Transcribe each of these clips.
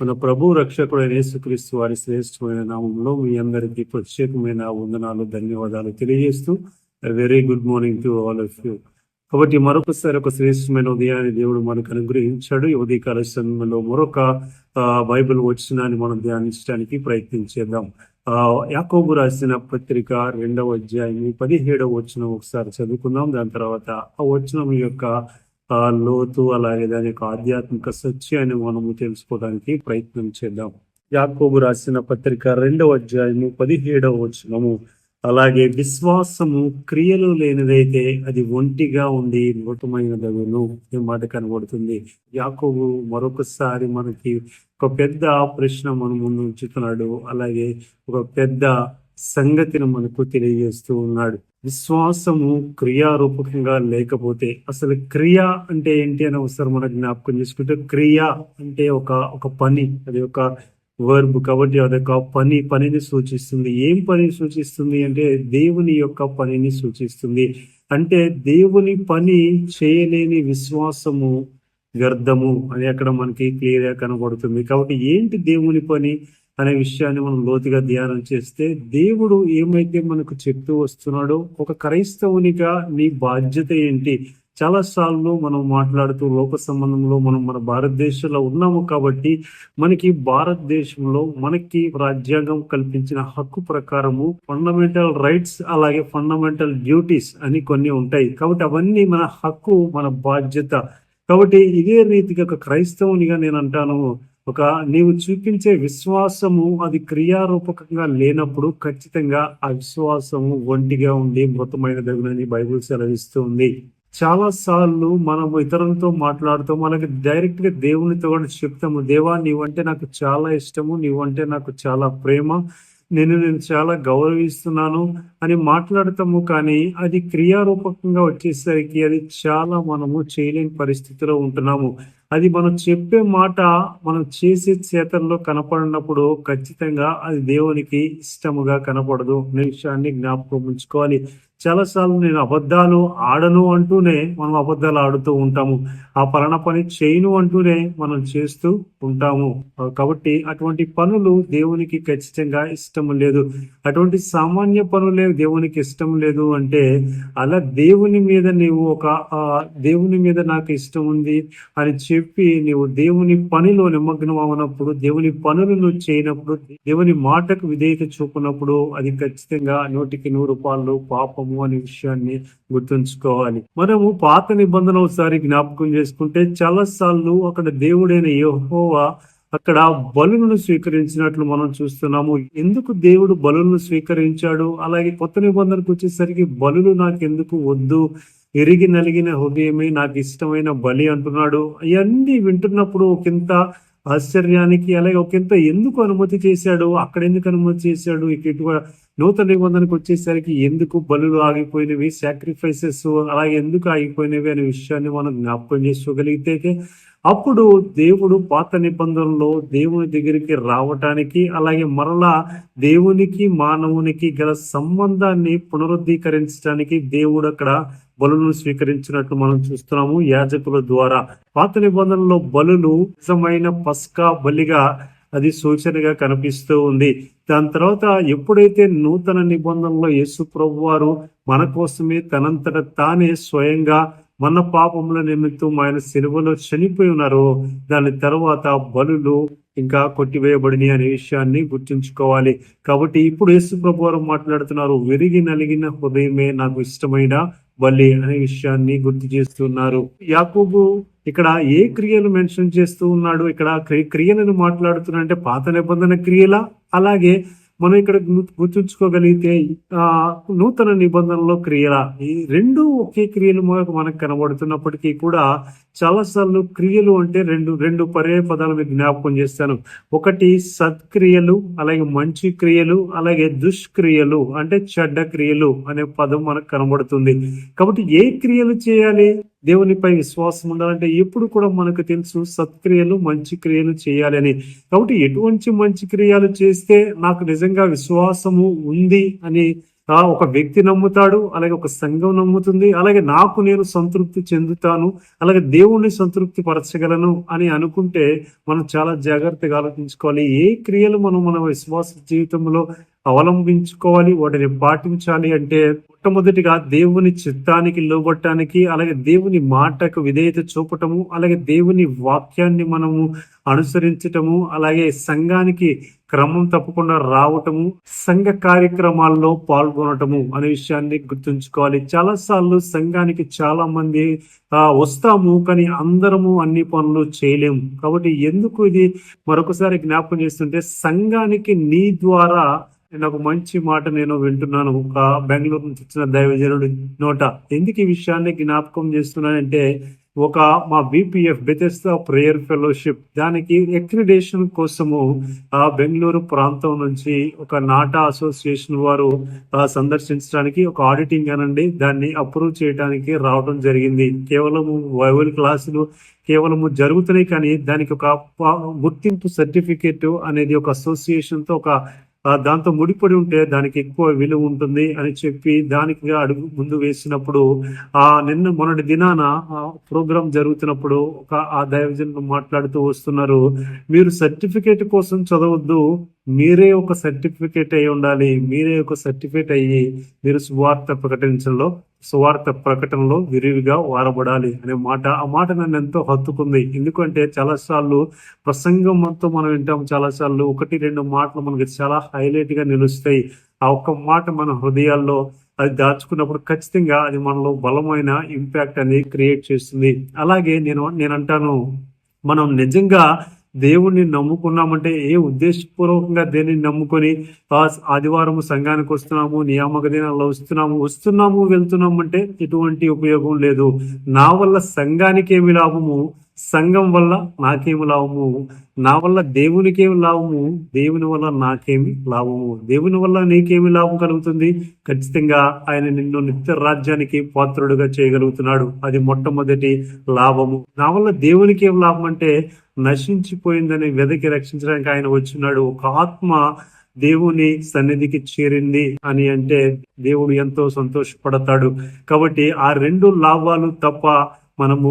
మన ప్రభు రక్షకుడైన యేసుక్రీస్తు వారి శ్రేష్టమైన నామంలో మీ అందరికీ ప్రత్యేకమైన వందనాలు, ధన్యవాదాలు తెలియజేస్తూ very good morning to all of you. కాబట్టి మరొకసారి ఒక శ్రేష్టమైన ఉదయాన్ని దేవుడు మనకు అనుగ్రహించాడు. ఈ ఉదయకాల సమయంలో మరొక బైబిల్ వచనాన్ని మనం ధ్యానించడానికి ప్రయత్నించేద్దాం. యాకోబు రాసిన పత్రిక 2వ అధ్యాయం 17వ వచనం ఒకసారి చదువుకుందాం. దాని తర్వాత ఆ వచనం యొక్క లోతు అలాగే దాని యొక్క ఆధ్యాత్మిక సత్యాన్ని మనము తెలుసుకోవడానికి ప్రయత్నం చేద్దాం. యాకోబు రాసిన పత్రిక 2వ అధ్యాయం 17వ వచనము, అలాగే విశ్వాసము క్రియలు లేనిదైతే అది ఒంటిగా ఉండి మృతమైనదగును ఈ మాట కనబడుతుంది. యాకోబు మరొకసారి మనకి ఒక పెద్ద ప్రశ్న మన ముందు ఉంచుతున్నాడు. అలాగే ఒక పెద్ద సంగతిని మనకు తెలియజేస్తూ ఉన్నాడు. విశ్వాసము క్రియారూపకంగా లేకపోతే, అసలు క్రియ అంటే ఏంటి అని ఒకసారి మనకు జ్ఞాపకం చేసుకుంటే, క్రియ అంటే ఒక పని, అది ఒక వర్బ్ కాబట్టి అదొక పనిని సూచిస్తుంది. ఏం పని సూచిస్తుంది అంటే దేవుని యొక్క పనిని సూచిస్తుంది. అంటే దేవుని పని చేయలేని విశ్వాసము వ్యర్థము అని అక్కడ మనకి క్లియర్ గా కనబడుతుంది. కాబట్టి ఏంటి దేవుని పని అనే విషయాన్ని మనం లోతుగా ధ్యానం చేస్తే, దేవుడు ఏమైతే మనకు చెప్తూ వస్తున్నాడో, ఒక క్రైస్తవునిగా నీ బాధ్యత ఏంటి? చాలా సార్లు మనం మాట్లాడుతూ లోక సంబంధంలో మనం మన భారతదేశంలో ఉన్నాము కాబట్టి మనకి భారతదేశంలో మనకి రాజ్యాంగం కల్పించిన హక్కు ప్రకారము ఫండమెంటల్ రైట్స్ అలాగే ఫండమెంటల్ డ్యూటీస్ అని కొన్ని ఉంటాయి. కాబట్టి అవన్నీ మన హక్కు, మన బాధ్యత. కాబట్టి ఇదే రీతిగా ఒక క్రైస్తవునిగా నేను అంటాను, నీవు చూపించే విశ్వాసము అది క్రియారూపకంగా లేనప్పుడు ఖచ్చితంగా ఆ విశ్వాసము ఒంటిగా ఉండి మృతమైనదగునని బైబిల్ సెలవిస్తుంది. చాలా సార్లు మనము ఇతరులతో మాట్లాడుతూ మనకి డైరెక్ట్ గా దేవునితో కూడా చెప్తాము, దేవా నీవంటే నాకు చాలా ఇష్టము, నీవంటే నాకు చాలా ప్రేమ, నేను చాలా గౌరవిస్తున్నాను అని మాట్లాడతాము. కానీ అది క్రియారూపకంగా వచ్చేసరికి అది చాలా మనము చేయలేని పరిస్థితిలో ఉంటున్నాము. అది మనం చెప్పే మాట మనం చేసే చేతల్లో కనపడినప్పుడు ఖచ్చితంగా అది దేవునికి ఇష్టముగా కనపడదు అనే విషయాన్ని జ్ఞాపకం ఉంచుకోవాలి. చాలాసార్లు నేను అబద్ధాలు ఆడను అంటూనే మనం అబద్ధాలు ఆడుతూ ఉంటాము. ఆ పలానా పని చేయను అంటూనే మనం చేస్తూ ఉంటాము. కాబట్టి అటువంటి పనులు దేవునికి ఖచ్చితంగా ఇష్టం లేదు. అటువంటి సామాన్య పనులే దేవునికి ఇష్టం లేదు అంటే, అలా దేవుని మీద నీవు దేవుని మీద నాకు ఇష్టం ఉంది అని చెప్పి నీవు దేవుని పనిలో నిమగ్నం అవనప్పుడు, దేవుని పనులు నువ్వు చేయనప్పుడు, దేవుని మాటకు విధేయత చూపినప్పుడు అది ఖచ్చితంగా 100కి 100 పాపం అనే విషయాన్ని గుర్తుంచుకోవాలి. మనము పాత నిబంధన ఒకసారి జ్ఞాపకం చేసుకుంటే, చాలా సార్లు అక్కడ దేవుడైన యెహోవా అక్కడ బలులను స్వీకరించినట్లు మనం చూస్తున్నాము. ఎందుకు దేవుడు బలులను స్వీకరించాడు? అలాగే కొత్త నిబంధనకు వచ్చేసరికి బలులు నాకెందుకు వద్దు, ఎరిగి నలిగిన హృదయమే నాకు ఇష్టమైన బలి అంటున్నాడు. ఇవన్నీ వింటున్నప్పుడు ఒకంత ఆశ్చర్యానికి, అలాగే ఒకంత ఎందుకు అనుమతి చేశాడు, అక్కడ ఎందుకు అనుమతి చేశాడు, ఇక నూతన నిబంధనకు వచ్చేసరికి ఎందుకు బలులు ఆగిపోయినవి, సాక్రిఫైసెస్ అలాగే ఎందుకు ఆగిపోయినవి అనే విషయాన్ని మనం జ్ఞాపకం చేసుకోగలిగితే, అప్పుడు దేవుడు పాత నిబంధనలో దేవుని దగ్గరికి రావటానికి, అలాగే మరలా దేవునికి మానవునికి గల సంబంధాన్ని పునరుద్ధీకరించడానికి దేవుడు అక్కడ బలులను స్వీకరించినట్లు మనం చూస్తున్నాము యాజకుల ద్వారా. పాత నిబంధనలో బలులు నిజమైన పస్కా బలిగా అది సూచనగా కనిపిస్తూ ఉంది. దాని తర్వాత ఎప్పుడైతే నూతన నిబంధనలో యేసు ప్రభువారు మన కోసమే తనంతట తానే స్వయంగా మన పాపముల నిమిత్తం ఆయన సిలువలో చనిపోయి ఉన్నారో, దాని తర్వాత బలులు ఇంకా కొట్టివేయబడిని అనే విషయాన్ని గుర్తుంచుకోవాలి. కాబట్టి ఇప్పుడు యేసు ప్రభువారు మాట్లాడుతున్నారు, విరిగి నలిగిన హృదయమే నాకు ఇష్టమైన బలి అనే విషయాన్ని గుర్తు చేస్తున్నారు. యాకోబు ఇక్కడ ఏ క్రియలు మెన్షన్ చేస్తూ ఉన్నాడు? ఇక్కడ క్రియలను మాట్లాడుతున్నా అంటే పాత నిబంధన క్రియల, అలాగే మనం ఇక్కడ గుర్తుంచుకోగలిగితే నూతన నిబంధనలో క్రియల, ఈ రెండు ఒకే క్రియలు మనకు కనబడుతున్నప్పటికీ కూడా చాలా సార్లు క్రియలు అంటే రెండు పర్యాయ పదాలు మీకు జ్ఞాపకం చేస్తాను. ఒకటి సత్క్రియలు, అలాగే మంచి క్రియలు, అలాగే దుష్క్రియలు అంటే చెడ్డ క్రియలు అనే పదం మనకు కనబడుతుంది. కాబట్టి ఏ క్రియలు చేయాలి? దేవునిపై విశ్వాసం ఉండాలంటే ఎప్పుడు కూడా మనకు తెలుసు సత్క్రియలు, మంచి క్రియలు చేయాలి అని. కాబట్టి ఎటువంటి మంచి క్రియలు చేస్తే నాకు నిజంగా విశ్వాసము ఉంది అని ఒక వ్యక్తి నమ్ముతాడు, అలాగే ఒక సంఘం నమ్ముతుంది, అలాగే నాకు నేను సంతృప్తి చెందుతాను, అలాగే దేవుణ్ణి సంతృప్తి పరచగలను అని అనుకుంటే మనం చాలా జాగ్రత్తగా ఆలోచించుకోవాలి. ఏ క్రియలు మనం మన విశ్వాస జీవితంలో అవలంబించుకోవాలి, వాటిని పాటించాలి అంటే మొట్టమొదటిగా దేవుని చిత్తానికి లోబట్టడానికి, అలాగే దేవుని మాటకు విధేయత చూపటము, అలాగే దేవుని వాక్యాన్ని మనము అనుసరించటము, అలాగే సంఘానికి క్రమం తప్పకుండా రావటము, సంఘ కార్యక్రమాల్లో పాల్గొనటము అనే విషయాన్ని గుర్తుంచుకోవాలి. చాలా సార్లు సంఘానికి చాలా మంది వస్తాము, కానీ అందరము అన్ని పనులు చేయలేము. కాబట్టి ఎందుకు ఇది మరొకసారి జ్ఞాపకం చేస్తుంటే, సంఘానికి నీ ద్వారా నేను ఒక మంచి మాట నేను వింటున్నాను ఒక బెంగళూరు నుంచి వచ్చిన దైవజనుడి నోట. ఎందుకు ఈ విషయాన్ని జ్ఞాపకం చేస్తున్నానంటే, ఒక మా BPF బెథెస్దా ప్రేయర్ ఫెలోషిప్ దానికి అక్రిడేషన్ కోసము బెంగళూరు ప్రాంతం నుంచి ఒక నాటా అసోసియేషన్ వారు సందర్శించడానికి ఒక ఆడిటింగ్ అనండి దాన్ని అప్రూవ్ చేయడానికి రావడం జరిగింది. కేవలము బైబిల్ క్లాసులు కేవలము జరుగుతున్నాయి, కానీ దానికి ఒక గుర్తింపు సర్టిఫికేట్ అనేది ఒక అసోసియేషన్ తో ఒక దాంతో ముడిపడి ఉంటే దానికి ఎక్కువ విలువ ఉంటుంది అని చెప్పి దానికి అడుగు ముందు వేసినప్పుడు మొన్నటి దినాన ప్రోగ్రామ్ జరుగుతున్నప్పుడు ఆ దైవజనులు మాట్లాడుతూ వస్తున్నారు, మీరు సర్టిఫికేట్ కోసం చదవద్దు, మీరే ఒక సర్టిఫికేట్ అయి ఉండాలి, మీరే ఒక సర్టిఫికేట్ అయ్యి మీరు సువార్త ప్రకటనలో విరివిగా వారబడాలి అనే మాట. ఆ మాట నన్ను ఎంతో హత్తుకుంది. ఎందుకంటే చాలా సార్లు ప్రసంగం అంతా మనం వింటాం, చాలా సార్లు 1-2 మాటలు మనకి చాలా హైలైట్ గా నిలుస్తాయి. ఆ ఒక్క మాట మన హృదయాల్లో అది దాచుకున్నప్పుడు ఖచ్చితంగా అది మనలో బలమైన ఇంపాక్ట్ అనేది క్రియేట్ చేస్తుంది. అలాగే నేను అంటాను, మనం నిజంగా దేవుణ్ణి నమ్ముకున్నామంటే ఏ ఉద్దేశపూర్వకంగా దేనిని నమ్ముకొని ఆదివారం సంఘానికి వస్తున్నాము, నియామక దినాల్లో వస్తున్నాము వెళ్తున్నాము అంటే ఎటువంటి ఉపయోగం లేదు. నా వల్ల సంఘానికి ఏమి లాభము, సంఘం వల్ల నాకేమి లాభము, నా వల్ల దేవునికి ఏమి లాభము, దేవుని వల్ల నాకేమి లాభము, దేవుని వల్ల నీకేమి లాభం కలుగుతుంది, ఖచ్చితంగా ఆయన నిన్ను నిత్య రాజ్యానికి పాత్రుడుగా చేయగలుగుతున్నాడు. అది మొట్టమొదటి లాభము. నా వల్ల దేవునికి ఏం లాభం అంటే నశించిపోయిందని వెదకి రక్షించడానికి ఆయన వచ్చినాడు. ఒక ఆత్మ దేవుని సన్నిధికి చేరింది అని అంటే దేవుడు ఎంతో సంతోషపడతాడు. కాబట్టి ఆ 2 లాభాలు తప్ప మనము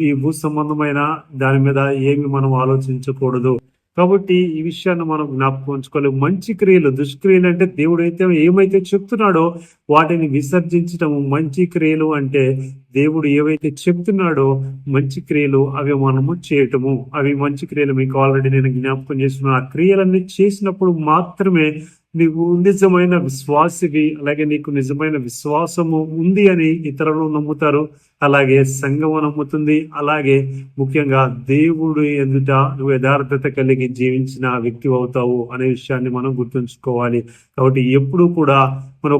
ఈ భూ సంబంధమైన దాని మీద ఏమి మనం ఆలోచించకూడదు. కాబట్టి ఈ విషయాన్ని మనం జ్ఞాపకం ఉంచుకోవాలి. మంచి క్రియలు, దుష్క్రియలు అంటే దేవుడు ఏమైతే చెప్తున్నాడో వాటిని విసర్జించటము. మంచి క్రియలు అంటే దేవుడు ఏవైతే చెప్తున్నాడో మంచి క్రియలు అవి మనము చేయటము. అవి మంచి క్రియలు మీకు ఆల్రెడీ నేను జ్ఞాపకం చేస్తున్నాను. ఆ క్రియలన్నీ చేసినప్పుడు మాత్రమే నీకు నిజమైన విశ్వాసివి, అలాగే నీకు నిజమైన విశ్వాసము ఉంది అని ఇతరులు నమ్ముతారు, అలాగే సంఘము నమ్ముతుంది, అలాగే ముఖ్యంగా దేవుడు ఎదుట నువ్వు యథార్థత కలిగి జీవించిన వ్యక్తి అవుతావు అనే విషయాన్ని మనం గుర్తుంచుకోవాలి. కాబట్టి ఎప్పుడు కూడా మన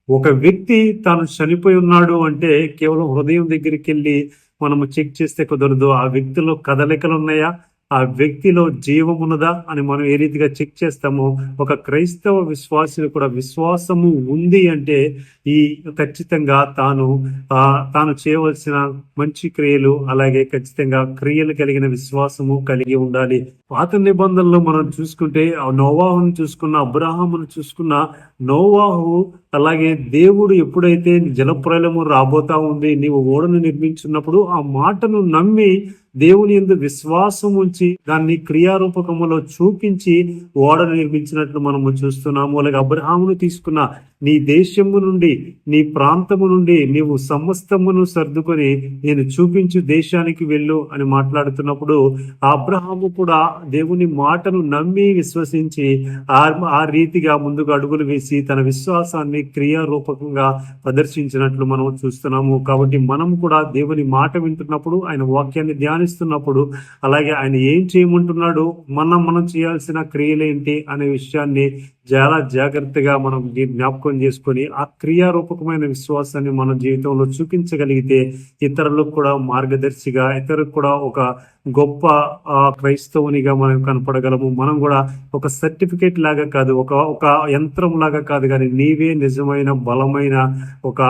ఒక వ్యక్తి తాను చనిపోయి ఉన్నాడు అంటే కేవలం హృదయం దగ్గరికి వెళ్ళి మనము చెక్ చేస్తే కుదరదు. ఆ వ్యక్తిలో కదలికలు ఉన్నాయా, ఆ వ్యక్తిలో జీవం ఉన్నదా అని మనం ఏ రీతిగా చెక్ చేస్తామో ఒక క్రైస్తవ విశ్వాసిని కూడా విశ్వాసము ఉంది అంటే ఈ ఖచ్చితంగా తాను చేయవలసిన మంచి క్రియలు, అలాగే ఖచ్చితంగా క్రియలు కలిగిన విశ్వాసము కలిగి ఉండాలి. పాత నిబంధనలో మనం చూసుకుంటే నోవాహును చూసుకున్న, అబ్రహామును చూసుకున్న, నోవాహు అలాగే దేవుడు ఎప్పుడైతే జలప్రలయము రాబోతా ఉంది, నీవు ఓడను నిర్మించున్నప్పుడు ఆ మాటను నమ్మి దేవుని యందు విశ్వాసం ఉంచి దాన్ని క్రియారూపకములో చూపించి ఓడను నిర్మించినట్లు మనము చూస్తున్నాము. అలాగే అబ్రహామును తీసుకున్న, నీ దేశము నుండి నీ ప్రాంతము నుండి నీవు సమస్తమును సర్దుకొని నేను చూపించు దేశానికి వెళ్ళు అని మాట్లాడుతున్నప్పుడు అబ్రహాము కూడా దేవుని మాటను నమ్మి విశ్వసించి ఆ రీతిగా ముందుకు అడుగులు వేసి తన విశ్వాసాన్ని క్రియారూపకంగా ప్రదర్శించినట్లు మనం చూస్తున్నాము. కాబట్టి మనం కూడా దేవుని మాట వింటున్నప్పుడు, ఆయన వాక్యాన్ని ధ్యానిస్తున్నప్పుడు, అలాగే ఆయన ఏం చేయమంటున్నాడు, మనం చేయాల్సిన క్రియలేంటి అనే విషయాన్ని చాలా జాగ్రత్తగా మనం జ్ఞాపకం చేసుకొని ఆ క్రియారూపకమైన విశ్వాసాన్ని మన జీవితంలో చూపించగలిగితే ఇతరులకు కూడా మార్గదర్శిగా, ఇతరులకు కూడా ఒక గొప్ప క్రైస్తవునిగా మనం కనపడగలము. మనం కూడా ఒక సర్టిఫికేట్ లాగా కాదు, ఒక యంత్రం లాగా కాదు, కానీ నీవే నిజమైన బలమైన ఒక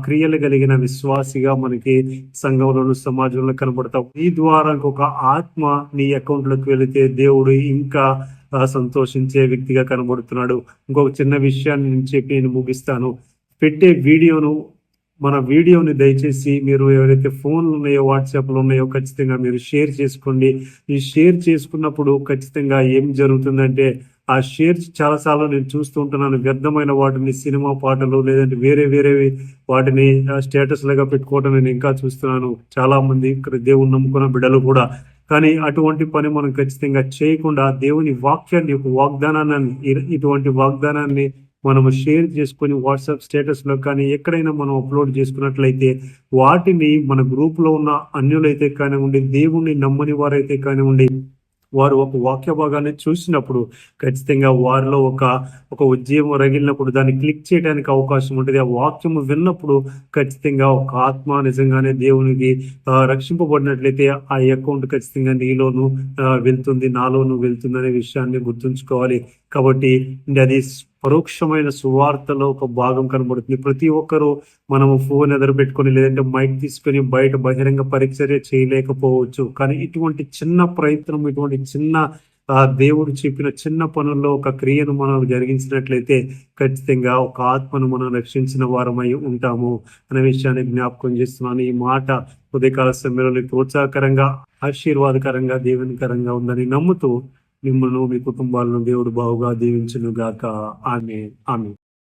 క్రియలు కలిగిన విశ్వాసిగా మనకి సంఘంలోను సమాజంలో కనపడతావు. ఈ ద్వారా ఒక ఆత్మ నీ అకౌంట్ లోకి వెళితే దేవుడు ఇంకా సంతోషించే వ్యక్తిగా కనబడుతున్నాడు. ఇంకొక చిన్న విషయాన్ని నేను చెప్పి నేను ముగిస్తాను. పెట్టే వీడియోను మన వీడియోని దయచేసి మీరు ఎవరైతే ఫోన్లు ఉన్నాయో, వాట్సాప్లు ఉన్నాయో ఖచ్చితంగా మీరు షేర్ చేసుకోండి. ఈ షేర్ చేసుకున్నప్పుడు ఖచ్చితంగా ఏం జరుగుతుందంటే, ఆ షేర్ చాలాసార్లు నేను చూస్తూ ఉంటున్నాను. వ్యర్థమైన వాటిని, సినిమా పాటలు లేదంటే వేరే వేరేవి వాటిని స్టేటస్లుగా పెట్టుకోవడం నేను ఇంకా చూస్తున్నాను. చాలా మంది ఇక్కడ దేవుని నమ్ముకున్న బిడ్డలు కూడా. కానీ అటువంటి పని మనం ఖచ్చితంగా చేయకుండా దేవుని వాక్యాన్ని, ఒక వాగ్దానాన్ని, ఇటువంటి వాగ్దానాన్ని మనము షేర్ చేసుకొని వాట్సాప్ స్టేటస్లో కానీ ఎక్కడైనా మనం అప్లోడ్ చేసుకున్నట్లయితే, వాటిని మన గ్రూప్లో ఉన్న అన్యులైతే కానివ్వండి, దేవుణ్ణి నమ్మని వారైతే కానివ్వండి, వారు ఒక వాక్య భాగాన్ని చూసినప్పుడు ఖచ్చితంగా వారిలో ఒక ఉద్యమం రగిలినప్పుడు దాన్ని క్లిక్ చేయడానికి అవకాశం ఉంటుంది. ఆ వాక్యము విన్నప్పుడు ఖచ్చితంగా ఒక ఆత్మ నిజంగానే దేవునికి రక్షింపబడినట్లయితే ఆ అకౌంట్ ఖచ్చితంగా నీలోను వెళ్తుంది, నాలోను వెళ్తుంది అనే విషయాన్ని గుర్తుంచుకోవాలి. కాబట్టి అది పరోక్షమైన సువార్తలో ఒక భాగం కనబడుతుంది. ప్రతి ఒక్కరూ మనము ఫోన్ ఎదురు పెట్టుకొని లేదంటే మైక్ తీసుకొని బయట బహిరంగ పరిచర్య చేయలేకపోవచ్చు. కానీ ఇటువంటి చిన్న ప్రయత్నం, ఇటువంటి చిన్న దేవుడు చెప్పిన చిన్న పనుల్లో ఒక క్రియను మనం జరిగించినట్లయితే ఖచ్చితంగా ఒక ఆత్మను మనం రక్షించిన వారమై ఉంటాము అనే విషయాన్ని జ్ఞాపకం చేస్తున్నాను. ఈ మాట ఉదయకాల సమయంలో ప్రోత్సాహకరంగా, ఆశీర్వాదకరంగా, దీవెనకరంగా ఉందని నమ్ముతూ మిమ్మల్ని, మీ కుటుంబాలను దేవుడు బాగుగా దీవించును గాక. ఆమేన్. ఆమేన్.